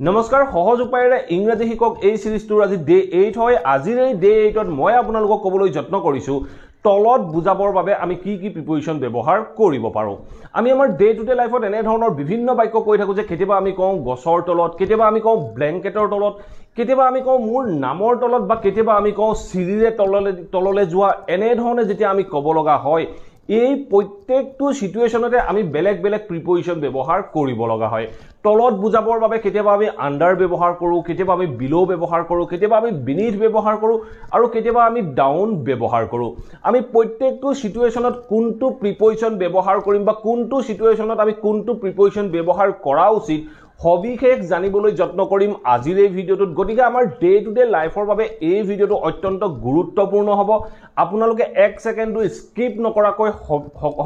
নমস্কাৰ সহজ উপায়েৰে ইংৰাজী শিকক এই সিৰিজটোৰ আজি ডে 8 হয় আজিৰ এই ডে 8ত মই আপোনালোকক ক'বলৈ যত্ন কৰিছো তলত বুজাবৰ বাবে আমি কি কি প্ৰিপজিশন ব্যৱহাৰ কৰিব পাৰো আমি আমাৰ ডে টু ডে লাইফত এনে ধৰণৰ বিভিন্ন বাক্য কৈ থাকো যে কেতিয়াবা আমি কওঁ গছৰ তলত কেতিয়াবা আমি কওঁ ব্ল্যাঙ্কেটৰ তলত কেতিয়াবা আমি কওঁ মোৰ নামৰ তলত বা কেতিয়াবা আমি কওঁ সিৰিৰে তললে যোৱা এনে ধৰণে যেতিয়া আমি ক'ব লগা হয় এই প্ৰত্যেকটো সিচুৱেশনতে আমি বেলেগ বেলেগ প্ৰিপজিশন ব্যৱহাৰ কৰিব লগা হয় তলত বুজাবৰ বাবে কেতিয়াবা আমি আন্ডাৰ ব্যৱহাৰ কৰো কেতিয়াবা আমি বিলো ব্যৱহাৰ কৰো কেতিয়াবা আমি বিনিথ ব্যৱহাৰ কৰো আৰু কেতিয়াবা আমি ডাউন ব্যৱহাৰ কৰো আমি প্ৰত্যেকটো সিচুৱেশনত কোনটো প্ৰিপজিশন ব্যৱহাৰ কৰিম বা কোনটো সিচুৱেশনত আমি কোনটো প্ৰিপজিশন ব্যৱহাৰ কৰা উচিত হবিশেষ জানিবলৈ যত্ন কৰিম আজিৰ এই ভিডিওটোত গতিকে আমাৰ ডে টু ডে লাইফৰ বাবে এই ভিডিওটো অত্যন্ত গুৰুত্বপূৰ্ণ হ'ব আপোনালোকে 1 সেকেন্ডো স্কিপ নকৰাকৈ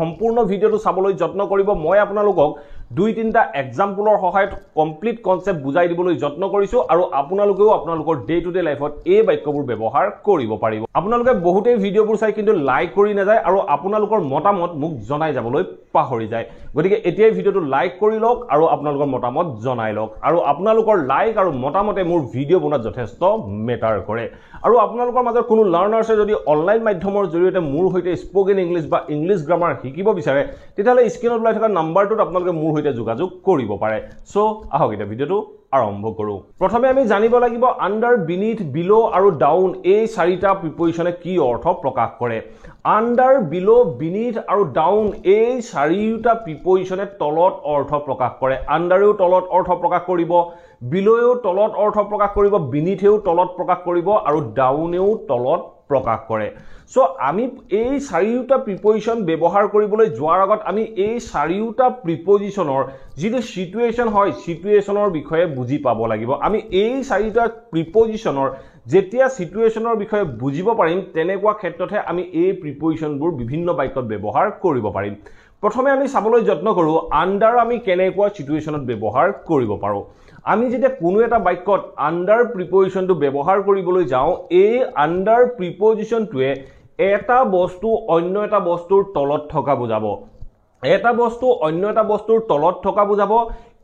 সম্পূৰ্ণ ভিডিওটো চাবলৈ যত্ন কৰিব মই আপোনালোকক দুই তিনটা এক্সাম্পলৰ সহায়ত কমপ্লিট কনসেপ্ট বুজাই দিবলৈ যত্ন কৰিছো আৰু আপোনালোকেও আপোনালোকৰ ডে টু ডে লাইফত এই বাক্যবোৰ ব্যৱহাৰ কৰিব পাৰিব আপোনালোকে বহুতে ভিডিওবোৰ চাই কিন্তু লাইক কৰি নাযায় আৰু আপোনালোকৰ মতামত মোক জনাই যাবলৈ পাহৰি যায় গতিকে এতিয়াই ভিডিওটো লাইক কৰি লওক আৰু আপোনালোকৰ মতামত জনাই লওক আৰু আপোনালোকৰ লাইক আৰু মতামতে মোৰ ভিডিও বনাত যথেষ্ট মেটাৰ কৰে আৰু আপোনালোকৰ মাজৰ কোনো লাৰ্নাৰ্ছে যদি অনলাইন মাধ্যমৰ জৰিয়তে মোৰ হৈতে স্পোকেন ইংলিশ বা ইংলিশ গ্ৰামাৰ শিকিব বিচাৰে তেতিয়ালে স্ক্ৰিনত ওলাই থকা নাম্বাৰটোত আপোনালোকে মোৰ হৈতে যোগাযোগ কৰিব পাৰে সো আহক এটা ভিডিওটো আৰম্ভ কৰো প্ৰথমে আমি জানিব লাগিব আন্ডাৰ বিনিথ বিলো আৰু ডাউন এই চাৰিটা প্ৰিপজিশনে কি অৰ্থ প্ৰকাশ কৰে আন্ডাৰ বিলো বিনিথ আৰু ডাউন এই চাৰিটা প্ৰিপজিশনে তলত অৰ্থ প্ৰকাশ কৰে আন্ডাৰেও তলত অৰ্থ প্ৰকাশ কৰিব বিলোয়েও তলত অৰ্থ প্ৰকাশ কৰিব বিনিথেও তলত প্ৰকাশ কৰিব আৰু ডাউনেও তলত প্ৰকাশ কৰে সো আমি এই চাৰিটা প্ৰিপজিশন ব্যৱহাৰ কৰিবলৈ যোৱাৰ আগত আমি এই চাৰিটা প্ৰিপজিশনৰ যিটো সিচুৱেশন হয় সিচুৱেশনৰ বিষয়ে বুজি পাব লাগিব আমি এই চাৰিটা প্ৰিপজিশনৰ যেতিয়া সিচুৱেশনৰ বিষয়ে বুজিব পাৰিম তেনেকুৱা ক্ষেত্ৰতে আমি এই প্ৰিপজিশনবোৰ বিভিন্ন বাক্যত ব্যৱহাৰ কৰিব পাৰিম প্ৰথমে আমি চাবলৈ যত্ন কৰো আন্ডাৰ আমি কেনেকুৱা সিচুৱেশনত ব্যৱহাৰ কৰিব পাৰো আমি যেতিয়া কোনো এটা বাক্যত আন্ডাৰ প্ৰিপজিশনটো ব্যৱহাৰ কৰিবলৈ যাওঁ এই আন্ডাৰ প্ৰিপজিশনটোৱে এটা বস্তু অন্য এটা বস্তুৰ তলত থকা বুজাব এটা বস্তু অন্য এটা বস্তুৰ তলত থকা বুজাব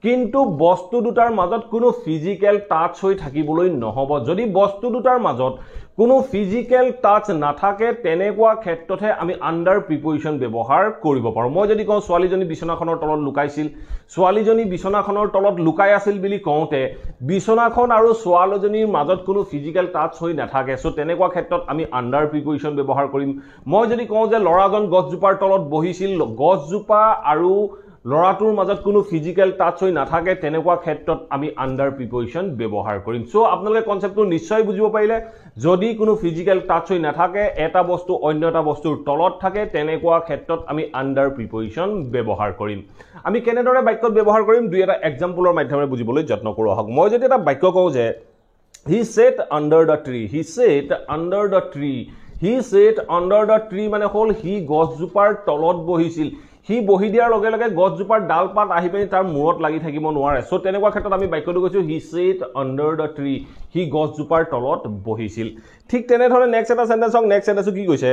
কিন্তু বস্তু দুটাৰ মাজত কোনো ফিজিক্যাল টাচ হৈ থাকিবলৈ নহব যদি বস্তু দুটাৰ মাজত কোনো ফিজিক্যাল টাচ নাথাকে তেনেকুৱা ক্ষেত্ৰতে আমি আন্ডাৰ প্ৰিপজিশন ব্যৱহাৰ কৰিব পাৰো মই যদি কওঁ ছোৱালীজনী বিছনাখনৰ তলত লুকাইছিল ছোৱালীজনী বিছনাখনৰ তলত লুকাই আছিল বুলি কওঁতে বিছনাখন আৰু ছোৱালীজনীৰ মাজত কোনো ফিজিক্যাল টাচ হৈ নাথাকে সো তেনেকুৱা ক্ষেত্ৰত আমি আন্ডাৰ প্ৰিপজিশন ব্যৱহাৰ কৰিম মই যদি কওঁ যে লৰাজন গছজোপাৰ তলত বহিছিল গছজোপা আৰু লৰাটোৰ মাজত কোনো ফিজিক্যাল টাচ হৈ নাথাকে তেনেকুৱা ক্ষেত্ৰত আমি আন্ডাৰ প্ৰিপজিশন ব্যৱহাৰ কৰিম সো আপোনালোকে কনসেপ্টটো নিশ্চয় বুজিব পাৰিলে যদি কোনো ফিজিক্যাল টাচ হৈ নাথাকে এটা বস্তু অন্য এটা বস্তুৰ তলত থাকে তেনেকুৱা ক্ষেত্ৰত আমি আন্ডাৰ প্ৰিপজিশন ব্যৱহাৰ কৰিম আমি কেনেদৰে বাক্যত ব্যৱহাৰ কৰিম দুই এটা এক্সাম্পলৰ মাধ্যমেৰে বুজিবলৈ যত্ন কৰো আহক মই যদি এটা বাক্য কওঁ যে he sat under the tree he sat under the tree he sat under the tree মানে হল হি গছজোপাৰ তলত বহিছিল হি বহি দিয়াৰ লগে লগে গছজোপাৰ ডাল পাত আহি পেনি তাৰ মূৰত লাগি থাকিব নোৱাৰে সো তেনেকুৱা ক্ষেত্ৰত আমি বাক্যটো কৈছো হি sat under the tree হি গছজোপাৰ তলত বহিছিল ঠিক তেনে ধৰণে নেক্সট এটা সেন্টেন্স হক নেক্সট সেন্টেন্সটো কি কৈছে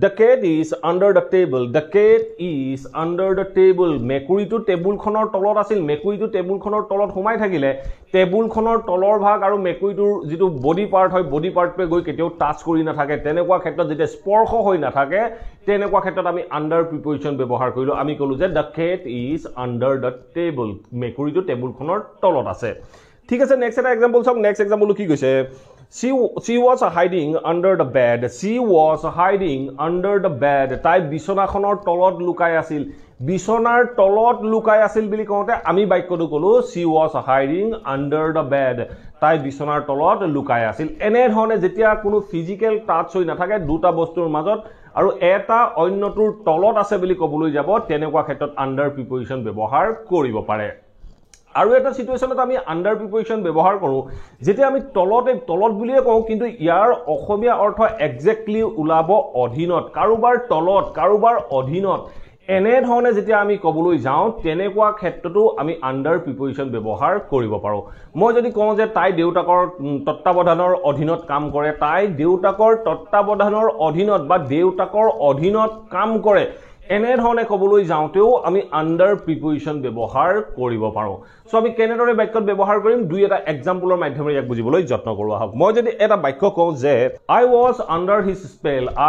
the cat is under the table the cat is under the table মেকুৰীটো টেবুলখনৰ তলত আছিল মেকুৰীটো টেবুলখনৰ তলত সোমাই থাকিলে টেবুলখনৰ তলৰ ভাগ আৰু মেকুৰীটোৰ যিটো বডি পাৰ্ট হয় বডি পাৰ্টটোৱে গৈ কেতিয়াও টাচ কৰি নাথাকে তেনেকুৱা ক্ষেত্ৰত যেতিয়া স্পৰ্শ হৈ নাথাকে তেনেকুৱা ক্ষেত্ৰত আমি আন্ডাৰ প্ৰিপজিশন ব্যৱহাৰ কৰিলো আমি কলো যে the cat is under the table মেকুৰীটো টেবুলখনৰ তলত আছে ঠিক আছে নেক্সট এটা এক্সাম্পল চাওক নেক্সট এক্সাম্পল কি কৈছে she was hiding under the bed she was hiding under the bed তাই বিছনাখনৰ তলত লুকাই আছিল বিছনাৰ তলত লুকাই আছিল বুলি কওঁতে আমি বাক্যটো কলো she was hiding under the bed তাই বিছনাৰ তলত লুকাই আছিল এনে ধৰণে যেতিয়া কোনো ফিজিক্যাল টাচ হৈ নাথাকে দুটা বস্তুৰ মাজত আৰু এটা অন্যটোৰ তলত আছে বুলি ক'বলৈ যাব তেনেকুৱা ক্ষেত্ৰত আন্ডাৰ প্ৰিপজিশন ব্যৱহাৰ কৰিব পাৰে আৰু এটা সিচুৱেশনত আমি আন্ডাৰ প্ৰিপজিশন ব্যৱহাৰ কৰো যেতিয়া আমি তলত বুলিয়ে কওঁ কিন্তু ইয়াৰ অসমীয়া অৰ্থ এক্স্যাক্টলি উলাব অধীনত কাৰোবাৰ তলত কাৰোবাৰ অধীনত এনে ধৰণে যেতিয়া আমি ক'বলৈ যাওঁ তেনেকুৱা ক্ষেত্ৰটো আমি আন্ডাৰ প্ৰিপজিশন ব্যৱহাৰ কৰিব পাৰো মই যদি কওঁ যে তাই দেউতাকৰ তত্ত্বাৱধানৰ অধীনত কাম কৰে তাই দেউতাকৰ তত্ত্বাৱধানৰ অধীনত বা দেউতাকৰ অধীনত কাম কৰে এনে ধৰণে ক'বলৈ যাওঁতেও আমি আন্ডাৰ প্ৰিপজিশন ব্যৱহাৰ কৰিব পাৰো সো আমি কেনেদৰে বাক্যত ব্যৱহাৰ কৰিম দুই এটা এক্সাম্পলৰ মাধ্যমেৰে ইয়াক বুজিবলৈ যত্ন কৰোৱা হওক মই যদি এটা বাক্য কওঁ যে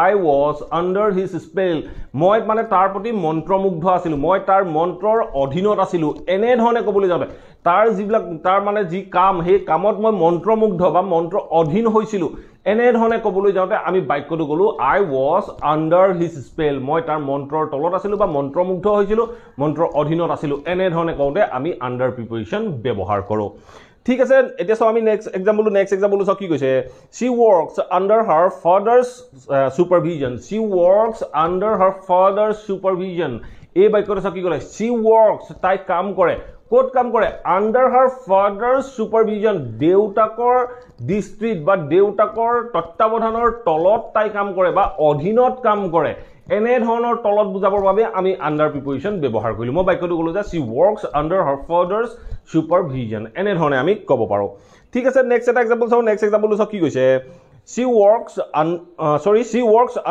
I was under his spell মই মানে তাৰ প্ৰতি মন্ত্ৰমুগ্ধ আছিলো মই তাৰ মন্ত্ৰৰ অধীনত আছিলো এনে ধৰণে ক'বলৈ যাওঁতে তাৰ যিবিলাক তাৰ মানে যি কাম হে কামত মই মন্ত্ৰমুগ্ধ বা মন্ত্ৰ অধীন হৈছিলো এনে ধৰণে ক'বলৈ যাওঁতে আমি বাক্যটো গলো I was under his spell মই তাৰ মন্ত্ৰৰ তলত আছিলো বা মন্ত্ৰমুগ্ধ হৈছিলো মন্ত্ৰৰ অধীনত আছিলো এনে ধৰণে কওঁতে আমি আন্ডাৰ প্ৰিপজিশন ব্যৱহাৰ কৰো ঠিক আছে এতিয়া সো আমি নেক্সট এক্সাম্পল সো কি কৈছে she works under her father's supervision এই বাক্যটো সো কি ক'লে she works তাই কাম কৰে কোট কাম কৰে under her father's supervision দেউতাকৰ দৃষ্টিত বা দেউতাকৰ তত্ত্বাৱধানৰ তলত তাই কাম কৰে বা অধীনত কাম কৰে এনে ধৰণৰ তলত বুজাবৰ বাবে আমি আন্ডাৰ প্ৰিপজিশন ব্যৱহাৰ কৰিলো মই বাক্যটো ক'লো যে she works under her father's supervision এনে ধৰণে আমি ক'ব পাৰো ঠিক আছে নেক্সট এটা এক্সাম্পল সো কি কৈছে she works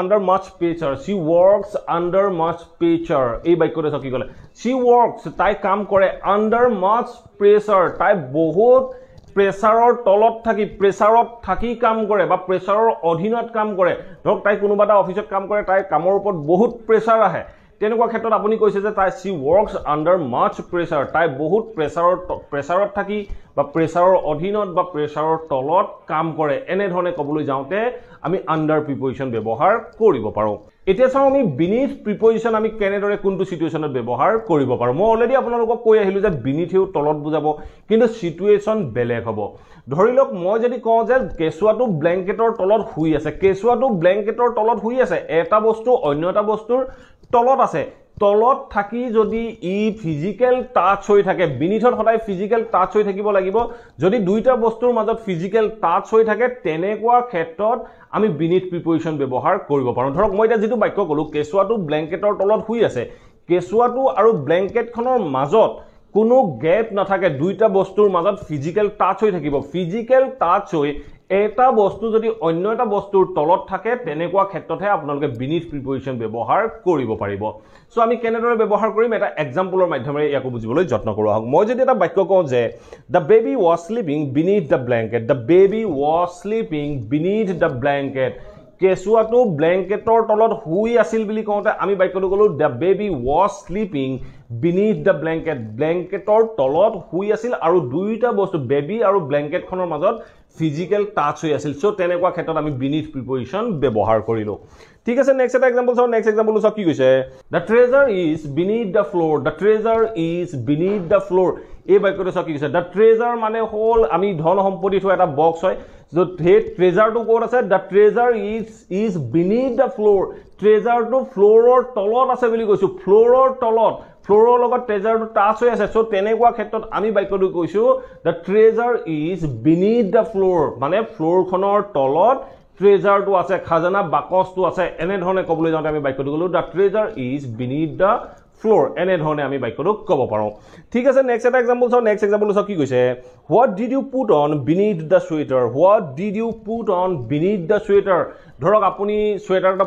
under much pressure এই বাক্যটো সো কি ক'লে she works তাই কাম কৰে under much pressure তাই বহুত প্ৰেছাৰৰ তলত থাকি কাম কৰে বা প্ৰেছাৰৰ অধীনত কাম কৰে ধৰক তাই কোনোবা এটা অফিচত কাম কৰে তাই কামৰ ওপৰত বহুত প্ৰেছাৰ আহে তেনেকুৱা ক্ষেত্ৰত আপুনি কৈছে যে তাই she works under much pressure তাই বহুত প্ৰেছাৰত থাকি বা প্ৰেছাৰৰ অধীনত বা প্ৰেছাৰৰ তলত কাম কৰে এনে ধৰণে ক'বলৈ যাওঁতে আমি আন্ডাৰ প্ৰিপজিশন ব্যৱহাৰ কৰিব পাৰো এতিয়া চাও আমি বিনিথ প্ৰিপজিশন আমি কেনেদৰে কোনটো সিচুৱেচনত ব্যৱহাৰ কৰিব পাৰো মই অলৰেডি আপোনালোকক কৈ আহিলো যে বিনিথেও তলত বুজাব কিন্তু সিচুৱেচন বেলেগ হ'ব ধৰি লওক মই যদি কওঁ যে কেচুৱাটো ব্ল্যাঙ্কেটৰ তলত শুই আছে এটা বস্তু অন্য এটা বস্তুৰ তলত আছে তলত থাকি যদি ই ফিজিক্যাল টাচ হৈ থাকে বিনিথত সদায় ফিজিক্যাল টাচ হৈ থাকিব লাগিব যদি দুইটা বস্তুৰ মাজত ফিজিক্যাল টাচ হৈ থাকে তেনেকুৱা ক্ষেত্ৰত আমি বিনিথ প্ৰিপজিশন ব্যৱহাৰ কৰিব পাৰো ধৰক মই এটা যেটো বাক্য কলো কেচুৱাটো ব্ল্যাঙ্কেটৰ তলত শুই আছে কেচুৱাটো আৰু ব্ল্যাঙ্কেটখনৰ মাজত কোনো গ্যাপ নাথাকে দুইটা বস্তুৰ মাজত ফিজিক্যাল টাচ হৈ থাকিব ফিজিক্যাল টাচ হৈ এটা বস্তু যদি অন্য এটা বস্তুৰ তলত থাকে তেনেকুৱা ক্ষেত্ৰতহে আপোনালোকে বিনিথ প্ৰিপজিশন ব্যৱহাৰ কৰিব পাৰিব সো আমি কেনেদৰে ব্যৱহাৰ কৰিম এটা এক্সাম্পলৰ মাধ্যমেৰে ইয়াকো বুজিবলৈ যত্ন কৰোৱা হওক মই যদি এটা বাক্য কওঁ যে the baby was sleeping beneath the blanket কেচুৱাটো ব্ল্যাঙ্কেটৰ তলত শুই আছিল বুলি কওঁতে আমি বাক্যটো কলো the baby was sleeping beneath the blanket ব্ল্যাঙ্কেটৰ তলত শুই আছিল আৰু দুইটা বস্তু বেবি আৰু ব্ল্যাঙ্কেটখনৰ মাজত ফিজিক্যাল টাচ হৈ আছিল সো তেনেকুৱা ক্ষেত্ৰত আমি বিনিথ প্ৰিপজিশন ব্যৱহাৰ কৰিলো ঠিক আছে নেক্সট এটা এক্সাম্পল সো কি কৈছে the treasure is beneath the floor এই বাক্যটো সো কি কৈছে the treasure মানে হল আমি ধন সম্পত্তি থোৱা এটা বক্স হয় जो treasure to ক'ত আছে the treasure is beneath the floor treasure to floor তলত আছে বুলি কৈছো floor তলত floor লগত treasure to টাচ হৈ আছে সো তেনেকুৱা ক্ষেত্ৰত আমি বাক্যটো কৈছো the treasure is beneath the floor মানে floor খনৰ তলত treasure to আছে খাজানা বাকসটো আছে এনে ধৰণে ক'বলৈ যাওঁতে আমি বাক্যটো কলো the treasure is beneath the floor এনে ধৰণে আমি বাক্যটো ক'ব পাৰো ঠিক আছে নেক্সট এটা এক্সাম্পল কি কৈছে what did you put on beneath the sweater ধৰক আপুনি সোয়েটাৰটা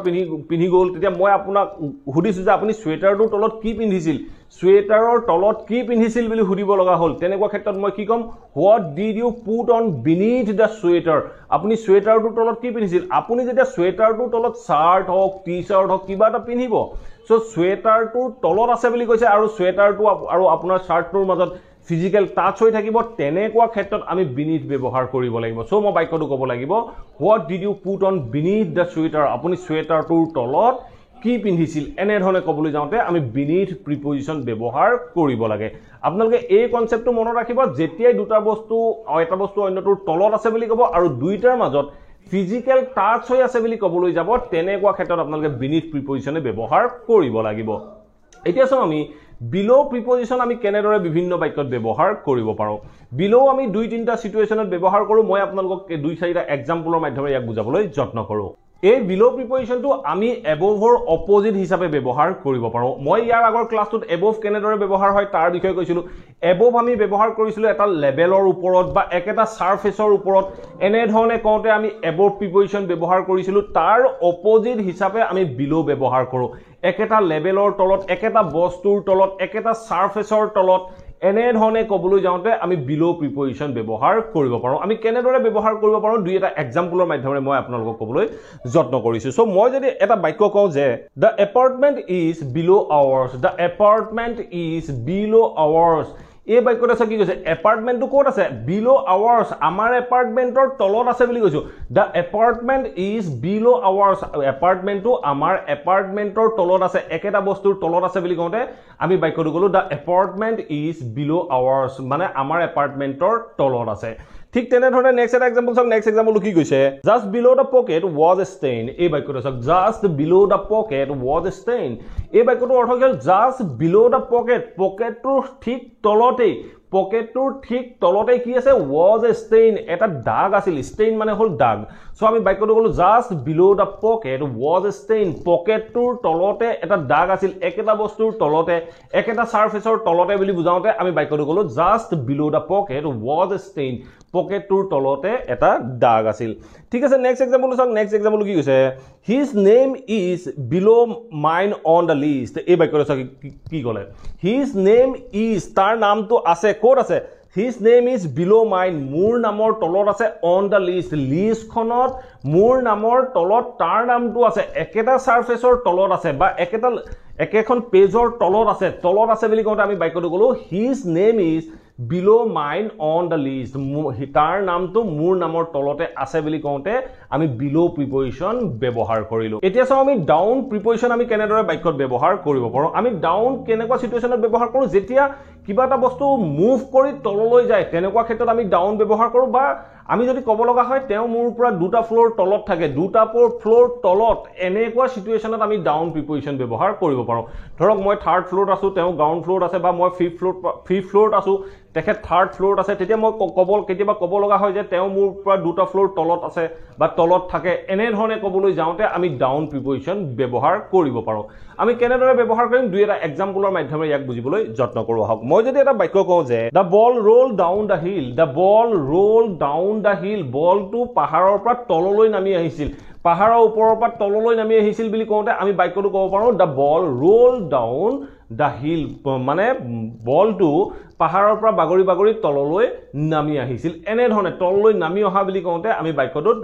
পিন্ধি গল তেতিয়া মই আপোনাক হুদিছো যে আপুনি সোয়েটাৰটোৰ তলত কি পিন্ধিছিল সোয়েটাৰৰ তলত কি পিন্ধিছিল বুলি হুদিব লগা হল তেনেকুৱা ক্ষেত্ৰত মই কি কম what did you put on beneath the sweater আপুনি সোয়েটাৰটোৰ তলত কি পিন্ধিছিল আপুনি যেতিয়া সোয়েটাৰটোৰ তলত শাৰ্ট হওক টি-শাৰ্ট হওক কিবা এটা পিন্ধিব সো সোয়েটাৰটোৰ তলত আছে বুলি কৈছে আৰু সোয়েটাৰটো আৰু আপোনাৰ শাৰ্টটোৰ মাজত ফিজিক্যাল টাচ হৈ থাকিব তেনেকুৱা ক্ষেত্ৰত আমি বিনিথ ব্যৱহাৰ কৰিব লাগিব সো মই বাক্যটো ক'ব লাগিব what did you put on beneath the sweater আপুনি সোয়েটাৰটোৰ তলত কি পিন্ধিছিল এনে ধৰণে ক'বলৈ যাওঁতে আমি বিনিথ প্ৰিপজিশন ব্যৱহাৰ কৰিব লাগে আপোনালোকে এই কনসেপ্টটো মনত ৰাখিব যেতিয়াই দুটা বস্তু এটা বস্তু অন্যটোৰ তলত আছে বুলি ক'ব আৰু দুইটাৰ মাজত ফিজিক্যাল টাচ হৈ আছে বুলি ক'বলৈ যাব তেনেকুৱা ক্ষেত্ৰত আপোনালোকে বিনিথ প্ৰিপজিশনে ব্যৱহাৰ কৰিব লাগিব এতিয়া চাও আমি below প্ৰিপজিশন আমি কেনেদৰে বিভিন্ন বাক্যত ব্যৱহাৰ কৰিব পাৰো below আমি দুই তিনটা সিচুৱেচনত ব্যৱহাৰ কৰো মই আপোনালোকক দুই চাৰিটা এক্সাম্পলৰ মাধ্যমেৰে ইয়াক বুজাবলৈ যত্ন কৰো এই বিলো প্ৰিপজিশ্যনটো আমি এবভৰ অপজিট হিচাপে ব্যৱহাৰ কৰিব পাৰো মই ইয়াৰ আগৰ ক্লাছটোত এবভ কেনেদৰে ব্যৱহাৰ হয় তাৰ বিষয়ে কৈছিলো এবভ আমি ব্যৱহাৰ কৰিছিলো এটা লেভেলৰ ওপৰত বা একেটা সাৰফেসৰ ওপৰত এনে ধৰণে কওঁতে আমি এবভ প্ৰিপজিশ্যন ব্যৱহাৰ কৰিছিলো তাৰ অপজিট হিচাপে আমি বিলো ব্যৱহাৰ কৰো একেটা লেভেলৰ তলত একেটা বস্তুৰ তলত একেটা সাৰফেসৰ তলত এনে ধৰণে কবলৈ যাওঁতে আমি বিলো প্ৰিপজিশ্যন ব্যৱহাৰ কৰিব পাৰো আমি কেনেদৰে ব্যৱহাৰ কৰিব পাৰো দুই এটা এক্সাম্পলৰ মাধ্যমেৰে মই আপোনালোকক কবলৈ যত্ন কৰিছো সো মই যদি এটা বাক্য কওঁ যে the apartment is below ours the apartment is below ours এই বাক্যটো আছে কি কৈছে এপাৰ্টমেন্টটো ক'ত আছে বিলো আৱাৰ্স আমাৰ এপাৰ্টমেন্টৰ তলত আছে বুলি কৈছো দা এপাৰ্টমেন্ট ইজ বিলো আৱাৰ্স এপাৰ্টমেন্টটো আমাৰ এপাৰ্টমেন্টৰ তলত আছে একেটা বস্তুৰ তলত আছে বুলি কওঁতে আমি বাক্যটো কলো দা এপাৰ্টমেন্ট ইজ বিলো আৱাৰ্স মানে আমাৰ এপাৰ্টমেন্টৰ তলত আছে ঠিক তেনে ধৰণে নেক্সট এটা এক্সাম্পল চাওক নেক্সট এক্সাম্পল কি কৈছে জাস্ট বিলো দা পকেট ওয়াজ এ ষ্টেইন এই বাক্যটো চাওক জাস্ট বিলো দা পকেট ওয়াজ এ ষ্টেইন এই বাক্যটোৰ অৰ্থ হ'ল জাস্ট বিলো দা পকেট পকেটটোৰ ঠিক তলতেই পকেটটোৰ ঠিক তলতে কি আছে ওয়াজ এ ষ্টেইন এটা দাগ আছিল ষ্টেইন মানে হল দাগ সো আমি বাক্যটো কলো জাস্ট বিলো দা পকেট ওয়াজ এ ষ্টেইন পকেটটোৰ তলতে এটা দাগ আছিল একেটা বস্তুৰ তলতে একেটা সাৰফেসৰ তলতে বুলি বুজাওঁতে আমি বাক্যটো কলো জাস্ট বিলো দা পকেট ওয়াজ এ ষ্টেইন পকেটটোৰ তলতে এটা দাগ আছিল ঠিক আছে নেক্সট এক্সাম্পল চাওক নেক্সট এক্সাম্পল কি কৈছে হিজ নেম ইজ বিলো মাইন অন দা লিষ্ট এই বাক্যটো চাওক কি ক'লে হিজ নেম ইজ তাৰ নামটো আছে ক'ত আছে His name is below mine মোৰ নামৰ তলত আছে on the list লিষ্টখনত মোৰ নামৰ তলত তাৰ নামটো আছে একেটা সাৰফেসৰ তলত আছে বা একেখন পেজৰ তলত আছে বুলি কওঁতে আমি বাক্যটো কলো his name is below mine on the list তাৰ নামটো মোৰ নামৰ তলতে আছে বুলি কওঁতে আমি below প্ৰিপজিশ্যন ব্যৱহাৰ কৰিলো এতিয়া চাও আমি ডাউন প্ৰিপজিশ্যন আমি কেনেদৰে বাক্যত ব্যৱহাৰ কৰিব পাৰো আমি ডাউন কেনেকুৱা সিচুৱেচনত ব্যৱহাৰ কৰো যেতিয়া কিবা এটা বস্তু মুভ কৰি তললৈ যায় তেনেকুৱা ক্ষেত্ৰত আমি ডাউন ব্যৱহাৰ কৰো বা আমি যদি কব লগা হয় তেও মোৰ পৰা দুটা ফ্লোৰ তলত থাকে দুটা ফ্লোৰ তলত এনেকুৱা সিচুৱেচনত আমি ডাউন প্ৰিপজিশ্যন ব্যৱহাৰ কৰিব পাৰো ধৰক মই থাৰ্ড ফ্লোৰত আছো তেও গ্ৰাউণ্ড ফ্লোৰত আছে বা মই ফিফথ ফ্লোৰত আছো তেখেত থাৰ্ড ফ্লোৰত আছে তেতিয়া মই কেতিয়াবা কব লগা হয় যে তেও মোৰ পৰা দুটা ফ্লোৰ তলত আছে বা তলত থাকে এনে ধৰণে কবলৈ যাওঁতে আমি ডাউন প্ৰিপজিশ্যন ব্যৱহাৰ কৰিব পাৰো আমি কেনেদৰে ব্যৱহাৰ কৰিম দুই এটা এক্সাম্পলৰ মাধ্যমেৰে ইয়াক বুজিবলৈ যত্ন কৰো আহক মই যদি এটা বাক্য কওঁ যে the ball roll down the hill the ball roll down the hill বলটো পাহাৰৰ পৰা তললৈ নামি আহিছিল পাহাৰৰ ওপৰৰ পৰা তললৈ নামি আহিছিল বুলি কওঁতে আমি বাক্যটো ক'ব পাৰো দা ball roll down the hill মানে বলটো পাহাৰৰ পৰা বাগৰি তললৈ নামি আহিছিল এনে ধৰণে তললৈ নামি অহা বুলি কওঁতে আমি বাক্যটোত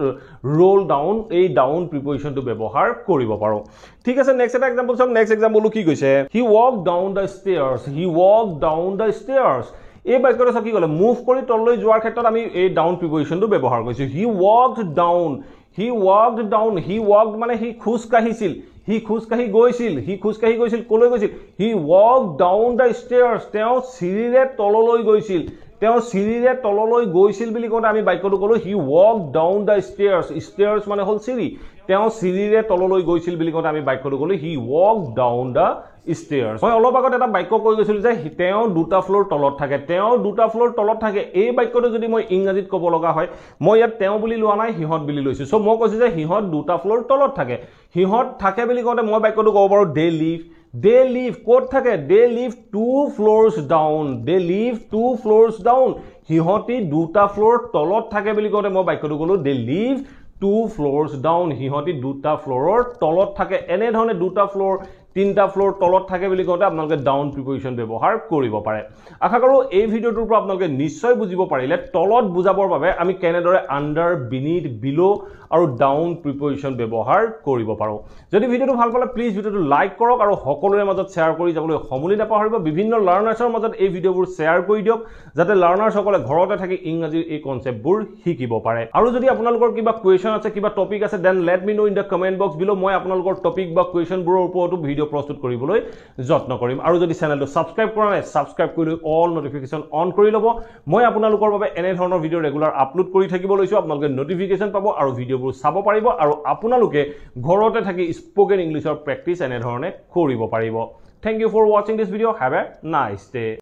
ৰোল ডাউন এই ডাউন প্ৰিপজিশ্যনটো ব্যৱহাৰ কৰিব পাৰো ঠিক আছে নেক্সট এটা এক্সাম্পল চাওক নেক্সট এক্সাম্পলটো কি কৈছে হি ৱাক ডাউন দা ষ্টেয়াৰ্স এই বাক্যটো কি ক'লে মুভ কৰি তললৈ যোৱাৰ ক্ষেত্ৰত আমি এই ডাউন প্ৰিপজিশ্যনটো ব্যৱহাৰ কৰিছো হি ৱাকড ডাউন মানে হি খোজ কাঢ়িছিল কলৈ গৈছিল হি ৱাক ডাউন দা ষ্টেয়াৰ্স তেওঁ চিৰিৰে তললৈ গৈছিল বুলি কওঁতে আমি বাক্যটো কলো হি ৱাক ডাউন দা ষ্টেয়াৰ্স মানে হল চিৰি তেওঁ চিৰিৰে তললৈ গৈছিল বুলি কওঁতে আমি বাক্যটো কলো হি ৱাক ডাউন দা ষ্টেয়াৰ্স মই অলপ আগত এটা বাক্য কৈ গৈছিল যে তেওঁ দুটা ফ্লোৰ তলত থাকে এই বাক্যটো যদি মই ইংৰাজীত ক'ব লগা হয় মই ইয়াত তেওঁ বুলি লোৱা নাই হিহত বুলি লৈছো সো মই কৈছো যে হিহত দুটা ফ্লোৰ তলত থাকে হিহত থাকে বুলি কওঁতে মই বাক্যটো ক'ব পাৰো they live ক'ত থাকে they live two floors down হিহতি দুটা ফ্লোৰ তলত থাকে বুলি কওঁতে মই বাক্যটো ক'লো they live two floors down হিহতি দুটা ফ্লোৰৰ তলত থাকে এনে ধৰণে দুটা ফ্লোৰ তিনটা ফ্লোৰ তলত থাকে বুলি কওঁতে আপোনালোকে ডাউন প্ৰিপজিশ্যন ব্যৱহাৰ কৰিব পাৰে আশা কৰো এই ভিডিওটোৰ পৰা আপোনালোকে নিশ্চয় বুজিব পাৰিলে তলত বুজাবৰ বাবে আমি কেনেদৰে আন্ডাৰ বিনিথ বিলো আৰু ডাউন প্ৰিপজিশ্যন ব্যৱহাৰ কৰিব পাৰো যদি ভিডিওটো ভাল পালে প্লিজ ভিডিওটো লাইক কৰক আৰু সকলোৰে মাজত শ্বেয়াৰ কৰি যাবলৈ সমুলি নাপাহৰিব বিভিন্ন লাৰ্নাৰ্ছৰ মাজত এই ভিডিওবোৰ শ্বেয়াৰ কৰি দিয়ক যাতে লাৰ্নাৰ্ছসকলে ঘৰতে থাকি ইংৰাজীৰ এই কনচেপ্টবোৰ শিকিব পাৰে আৰু যদি আপোনালোকৰ কিবা কোৱেশ্চন আছে কিবা টপিক আছে then let me know in the comment box below মই আপোনালোকৰ টপিক বা কোৱেশ্চনবোৰৰ ওপৰতো ভিডিও প্ৰস্তুত কৰিবলৈ যত্ন কৰিম আৰু যদি চেনেলটো সাবস্ক্ৰাইব কৰা নাই সাবস্ক্ৰাইব কৰি অল নটিফিকেশন অন কৰি ল'ব মই আপোনালোকৰ বাবে এনে ধৰণৰ ভিডিও ৰেগুলাৰ আপলোড কৰি থাকিব লৈছো আপোনালোকে নটিফিকেশন পাব আৰু ভিডিওবোৰ চাব পাৰিব আৰু আপোনালোকে ঘৰতে থাকি স্পোকেন ইংলিছৰ প্ৰেক্টিছ এনে ধৰণে কৰিব পাৰিব thank you for watching this video have a nice day